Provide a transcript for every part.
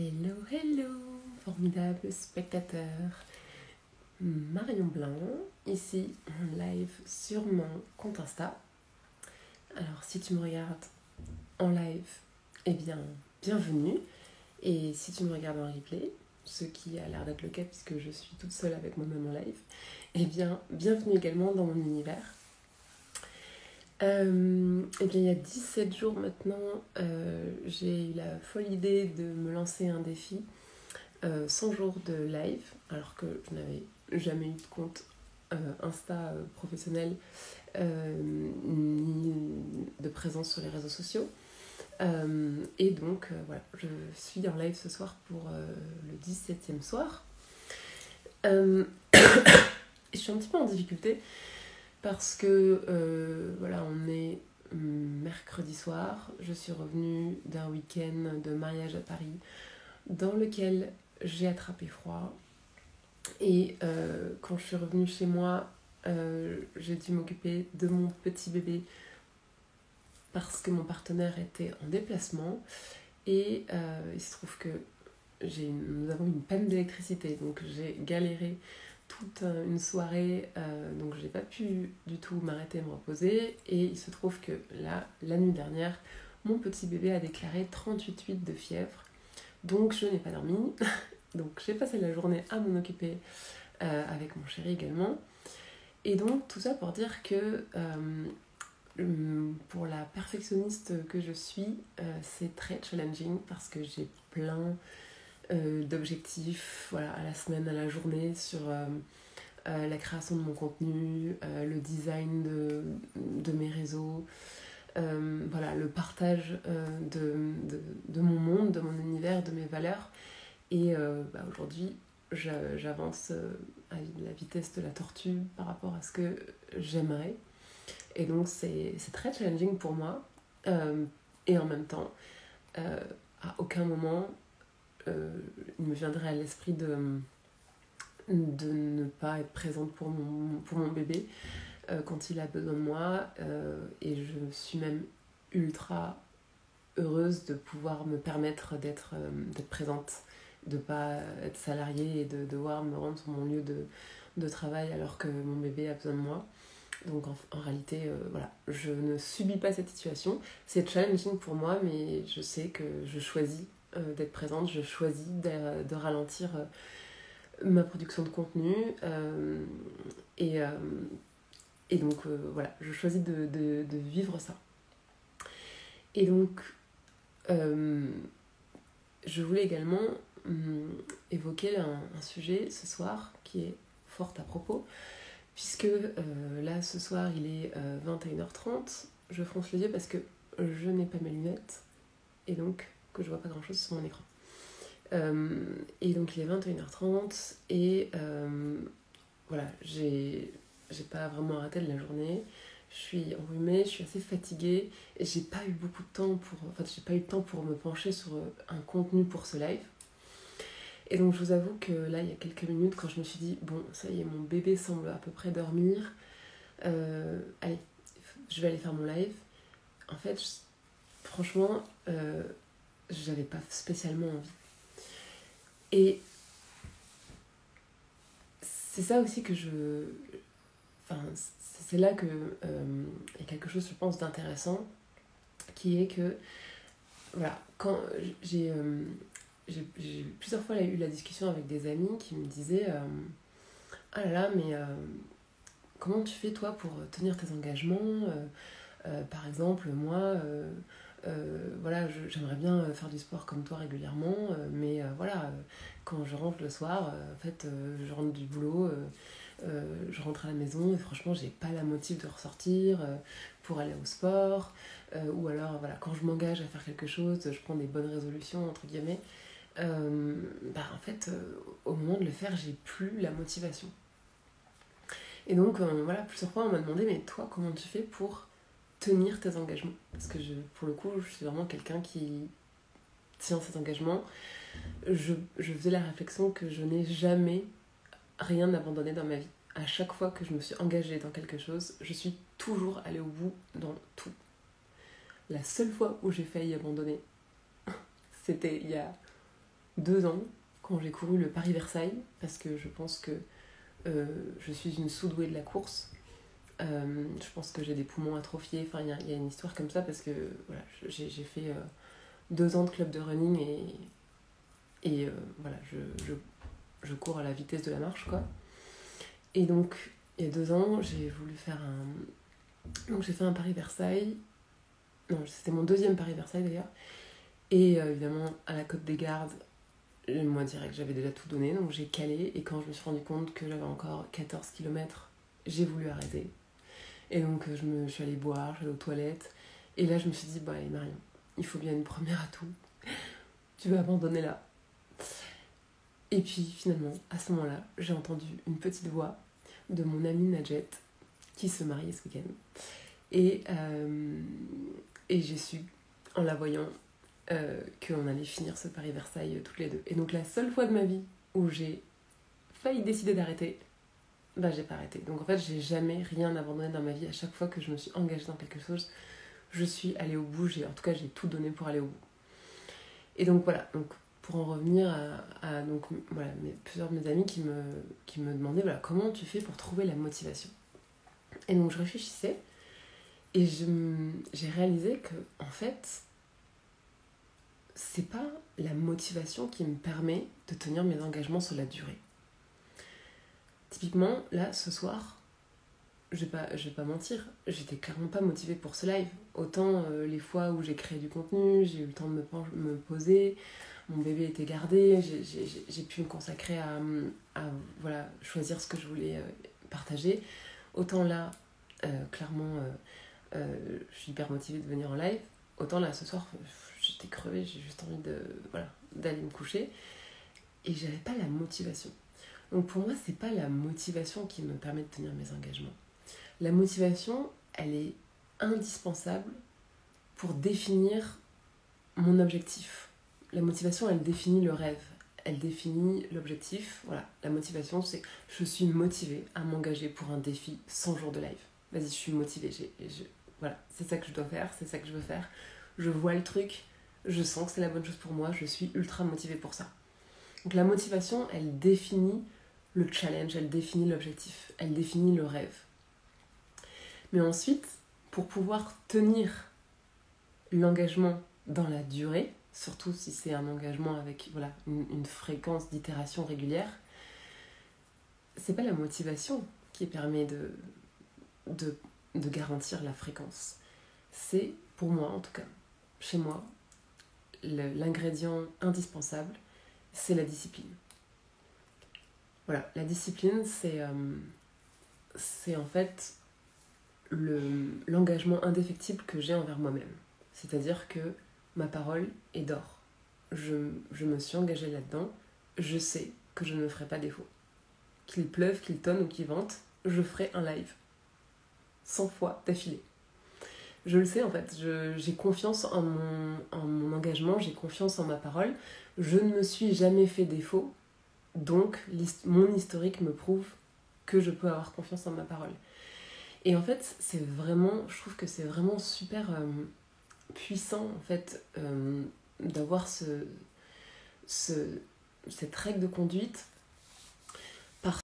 Hello, hello, formidable spectateur. Marion Blanc, ici en live sur mon compte Insta. Alors si tu me regardes en live, eh bien bienvenue. Et si tu me regardes en replay, ce qui a l'air d'être le cas puisque je suis toute seule avec moi-même en live, eh bien bienvenue également dans mon univers. Eh bien, il y a 17 jours maintenant, j'ai eu la folle idée de me lancer un défi 100 jours de live, alors que je n'avais jamais eu de compte Insta professionnel ni de présence sur les réseaux sociaux. Et donc, voilà, je suis en live ce soir pour le 17e soir. Je suis un petit peu en difficulté parce que voilà, on est mercredi soir. Je suis revenue d'un week-end de mariage à Paris dans lequel j'ai attrapé froid. Et quand je suis revenue chez moi, j'ai dû m'occuper de mon petit bébé parce que mon partenaire était en déplacement. Et il se trouve que nous avons une panne d'électricité, donc j'ai galéré toute une soirée, donc j'ai pas pu du tout m'arrêter et me reposer. Et il se trouve que là, la nuit dernière, mon petit bébé a déclaré 38,8 de fièvre, donc je n'ai pas dormi. Donc j'ai passé la journée à m'en occuper avec mon chéri également. Et donc tout ça pour dire que pour la perfectionniste que je suis, c'est très challenging parce que j'ai plein d'objectifs, voilà, à la semaine, à la journée, sur la création de mon contenu, le design de mes réseaux, voilà, le partage de mon monde, de mon univers, de mes valeurs. Et aujourd'hui, j'avance à la vitesse de la tortue par rapport à ce que j'aimerais. Et donc, c'est très challenging pour moi. Et en même temps, à aucun moment, il me viendrait à l'esprit de ne pas être présente pour mon bébé quand il a besoin de moi. Et je suis même ultra heureuse de pouvoir me permettre d'être présente, de ne pas être salariée et de devoir me rendre sur mon lieu de travail alors que mon bébé a besoin de moi. Donc en réalité, voilà, je ne subis pas cette situation. C'est challenging pour moi, mais je sais que je choisis d'être présente, je choisis de ralentir ma production de contenu. Et donc voilà, je choisis de vivre ça. Et donc, je voulais également évoquer un sujet ce soir qui est fort à propos, puisque là ce soir il est 21h30, je fronce les yeux parce que je n'ai pas mes lunettes et donc que je vois pas grand chose sur mon écran. Et donc il est 21h30 et voilà, j'ai pas vraiment arrêté de la journée. Je suis enrhumée, je suis assez fatiguée et j'ai pas eu beaucoup de temps j'ai pas eu le temps pour me pencher sur un contenu pour ce live. Et donc je vous avoue que là, il y a quelques minutes, quand je me suis dit, bon, ça y est, mon bébé semble à peu près dormir, allez, je vais aller faire mon live. En fait, franchement, j'avais pas spécialement envie. Et c'est ça aussi que c'est là que il y a quelque chose, je pense, d'intéressant, qui est que, voilà, quand j'ai plusieurs fois eu la discussion avec des amis qui me disaient ah là là, mais comment tu fais toi pour tenir tes engagements, par exemple, moi, voilà, j'aimerais bien faire du sport comme toi régulièrement, mais voilà, quand je rentre le soir, en fait, je rentre du boulot, je rentre à la maison et franchement, j'ai pas la motive de ressortir pour aller au sport, ou alors, voilà, quand je m'engage à faire quelque chose, je prends des bonnes résolutions, entre guillemets, en fait, au moment de le faire, j'ai plus la motivation. Et donc, voilà, plusieurs fois, on m'a demandé, mais toi, comment tu fais pour tenir tes engagements? Parce que pour le coup, je suis vraiment quelqu'un qui tient ses engagements. Je faisais la réflexion que je n'ai jamais rien abandonné dans ma vie. À chaque fois que je me suis engagée dans quelque chose, je suis toujours allée au bout dans tout. La seule fois où j'ai failli abandonner, c'était il y a 2 ans, quand j'ai couru le Paris-Versailles, parce que je pense que je suis une sous-douée de la course. Je pense que j'ai des poumons atrophiés, enfin il y a une histoire comme ça, parce que voilà, j'ai fait 2 ans de club de running et voilà, je cours à la vitesse de la marche, quoi. Et donc, il y a 2 ans, j'ai voulu faire donc j'ai fait un Paris-Versailles. Non, c'était mon 2e Paris-Versailles d'ailleurs. Et évidemment, à la Côte des Gardes, moi direct, j'avais déjà tout donné, donc j'ai calé. Et quand je me suis rendu compte que j'avais encore 14 km, j'ai voulu arrêter. Et donc je suis allée boire, je suis allée aux toilettes. Et là, je me suis dit, bah allez Marion, il faut bien une première à tout. Tu vas abandonner là. Et puis finalement, à ce moment-là, j'ai entendu une petite voix de mon amie Nadjet, qui se marie ce week-end. Et j'ai su, en la voyant, qu'on allait finir ce Paris-Versailles toutes les deux. Et donc la seule fois de ma vie où j'ai failli décider d'arrêter, bah j'ai pas arrêté. Donc en fait, j'ai jamais rien abandonné dans ma vie. À chaque fois que je me suis engagée dans quelque chose, je suis allée au bout. En tout cas, j'ai tout donné pour aller au bout. Et donc voilà, donc, pour en revenir à donc, voilà, plusieurs de mes amis qui me demandaient voilà, comment tu fais pour trouver la motivation. Et donc je réfléchissais et j'ai réalisé que en fait, c'est pas la motivation qui me permet de tenir mes engagements sur la durée. Typiquement, là, ce soir, je vais pas mentir, j'étais clairement pas motivée pour ce live. Autant les fois où j'ai créé du contenu, j'ai eu le temps de me poser, mon bébé était gardé, j'ai pu me consacrer à voilà, choisir ce que je voulais partager. Autant là, clairement, je suis hyper motivée de venir en live. Autant là, ce soir, j'étais crevée, j'ai juste envie d'aller me coucher. Et j'avais pas la motivation. Donc pour moi, c'est pas la motivation qui me permet de tenir mes engagements. La motivation, elle est indispensable pour définir mon objectif. La motivation, elle définit le rêve. Elle définit l'objectif. Voilà, la motivation, c'est je suis motivée à m'engager pour un défi 100 jours de live. Vas-y, je suis motivée. Voilà, c'est ça que je dois faire, c'est ça que je veux faire. Je vois le truc, je sens que c'est la bonne chose pour moi, je suis ultra motivée pour ça. Donc la motivation, elle définit le challenge, elle définit l'objectif, elle définit le rêve. Mais ensuite, pour pouvoir tenir l'engagement dans la durée, surtout si c'est un engagement avec voilà, une fréquence d'itération régulière, c'est pas la motivation qui permet de garantir la fréquence. C'est, pour moi en tout cas, chez moi, l'ingrédient indispensable, c'est la discipline. Voilà, la discipline, c'est en fait l'engagement indéfectible que j'ai envers moi-même. C'est-à-dire que ma parole est d'or. Je me suis engagée là-dedans, je sais que je ne me ferai pas défaut. Qu'il pleuve, qu'il tonne ou qu'il vente, je ferai un live. 100 fois d'affilée. Je le sais en fait, j'ai confiance en mon engagement, j'ai confiance en ma parole. Je ne me suis jamais fait défaut, donc mon historique me prouve que je peux avoir confiance en ma parole. Et en fait, je trouve que c'est vraiment super puissant en fait d'avoir cette règle de conduite parce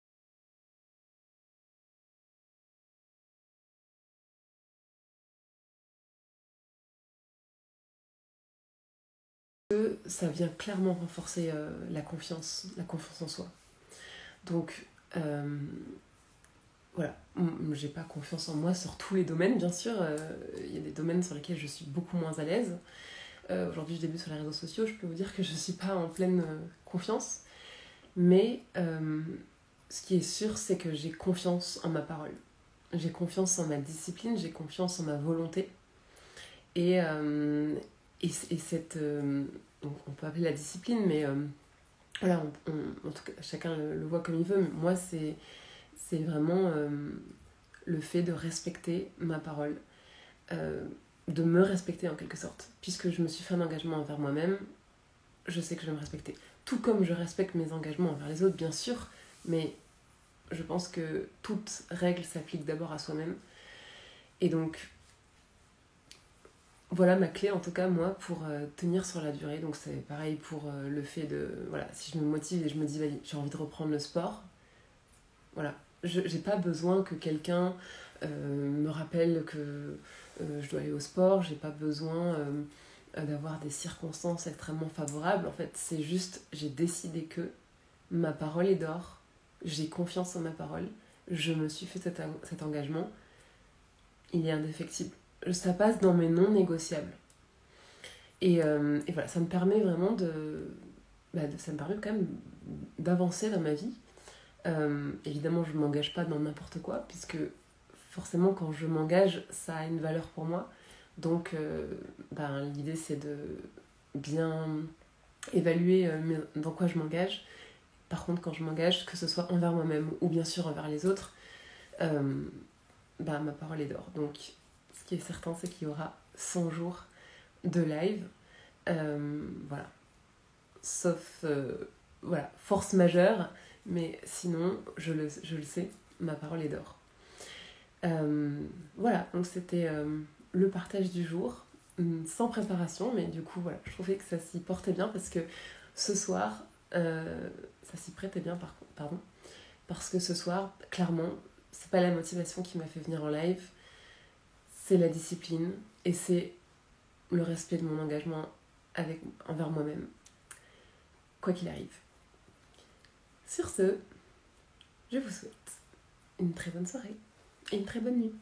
que ça vient clairement renforcer la confiance en soi. Donc voilà, j'ai pas confiance en moi sur tous les domaines, bien sûr. Il y a des domaines sur lesquels je suis beaucoup moins à l'aise. Aujourd'hui, je débute sur les réseaux sociaux, je peux vous dire que je suis pas en pleine confiance. Mais ce qui est sûr, c'est que j'ai confiance en ma parole. J'ai confiance en ma discipline, j'ai confiance en ma volonté. Et cette... on peut appeler la discipline, mais voilà, en tout cas, chacun le voit comme il veut. Mais moi, c'est vraiment le fait de respecter ma parole, de me respecter en quelque sorte. Puisque je me suis fait un engagement envers moi-même, je sais que je vais me respecter. Tout comme je respecte mes engagements envers les autres, bien sûr, mais je pense que toute règle s'applique d'abord à soi-même. Et donc, voilà ma clé en tout cas moi pour tenir sur la durée. Donc c'est pareil pour le fait de, voilà, si je me motive et je me dis vas-y, j'ai envie de reprendre le sport, voilà, j'ai pas besoin que quelqu'un me rappelle que je dois aller au sport, j'ai pas besoin d'avoir des circonstances extrêmement favorables. En fait, c'est juste, j'ai décidé que ma parole est d'or, j'ai confiance en ma parole, je me suis fait cet engagement, il est indéfectible. Ça passe dans mes non négociables. Et voilà, ça me permet vraiment ça me permet quand même d'avancer dans ma vie. Évidemment, je ne m'engage pas dans n'importe quoi, puisque forcément, quand je m'engage, ça a une valeur pour moi. Donc, l'idée, c'est de bien évaluer dans quoi je m'engage. Par contre, quand je m'engage, que ce soit envers moi-même ou bien sûr envers les autres, ma parole est d'or. Donc, ce qui est certain, c'est qu'il y aura 100 jours de live. Voilà. Sauf, voilà, force majeure. Mais sinon, je le sais, ma parole est d'or. Voilà, donc c'était le partage du jour, sans préparation, mais du coup, voilà, je trouvais que ça s'y portait bien parce que ce soir, ça s'y prêtait bien, pardon, parce que ce soir, clairement, c'est pas la motivation qui m'a fait venir en live, c'est la discipline et c'est le respect de mon engagement envers moi-même, quoi qu'il arrive. Sur ce, je vous souhaite une très bonne soirée et une très bonne nuit.